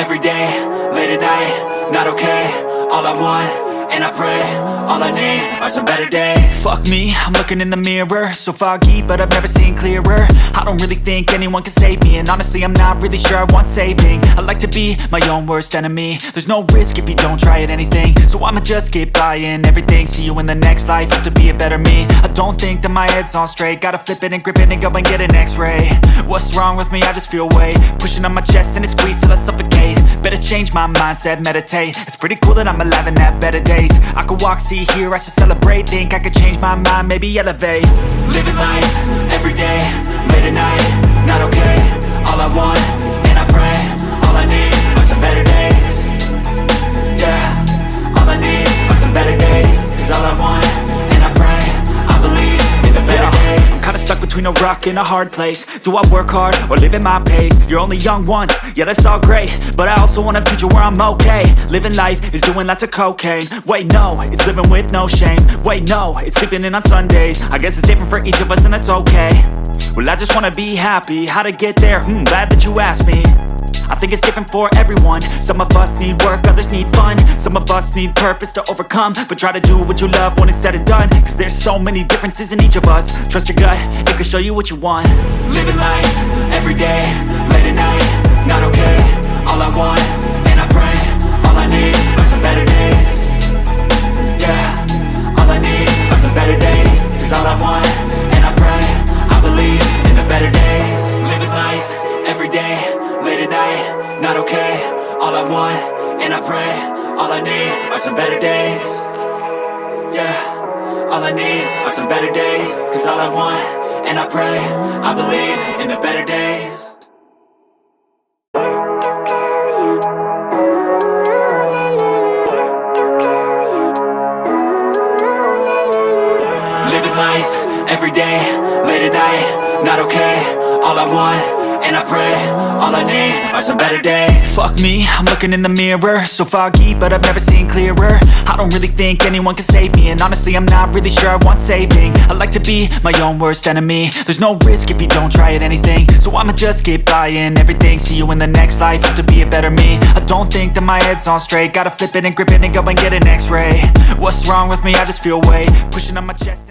every day, late at night, not okay. All I want, and I pray, all I need are some better days. Fuck me, I'm looking in the mirror, so foggy, but I've never seen clearer. I don't really think anyone can save me, and honestly I'm not really sure I want saving. I like to be my own worst enemy. There's no risk if you don't try at anything, so I'ma just keep buying everything. See you in the next life, have to be a better me. I don't think that my head's on straight, gotta flip it and grip it and go and get an x-ray. What's wrong with me? I just feel weight pushing on my chest and it squeezes till I suffocate. Better change my mindset, meditate. It's pretty cool that I'm alive and have better days. I could walk, see, hear, I should celebrate. Think I could change my mind, maybe elevate. Living life, every day, late at night, not okay. All I want, and I pray, all I need are some better days. Yeah, all I need are some better days. Cause all I want, and I pray, I believe in the better days. I'm kinda stuck between a rock and a hard place. Do I work hard, or live at my pace? You're only young once, yeah that's all great, but I also want a future where I'm okay. Living life is doing lots of cocaine. Wait no, it's living with no shame. Wait no, it's sleeping in on Sundays. I guess it's different for each of us and that's okay. Well I just wanna be happy, how to get there? Glad that you asked me. I think it's different for everyone. Some of us need work, others need fun. Some of us need purpose to overcome. But try to do what you love when it's said and done, cause there's so many differences in each of us. Trust your gut, it can show you what you want. Living life, every day, late at night, not okay. All I want, and I pray, all I need are some better days. Yeah, all I need are some better days. Cause all I want, and I pray, I believe in the better days. Living life, every day, late at night, not okay. All I want, and I pray, all I need are some better days. Yeah, all I need are some better days. Cause all I want, and I pray, I believe in the better days. Living life, every day, late at night, not okay. All I want, and I pray, all I need are some better days. Fuck me, I'm looking in the mirror, so foggy, but I've never seen clearer. I don't really think anyone can save me, and honestly I'm not really sure I want saving. I like to be my own worst enemy. There's no risk if you don't try at anything, so I'ma just keep buying everything. See you in the next life, have to be a better me. I don't think that my head's on straight, gotta flip it and grip it and go and get an x-ray. What's wrong with me? I just feel weight pushing on my chest and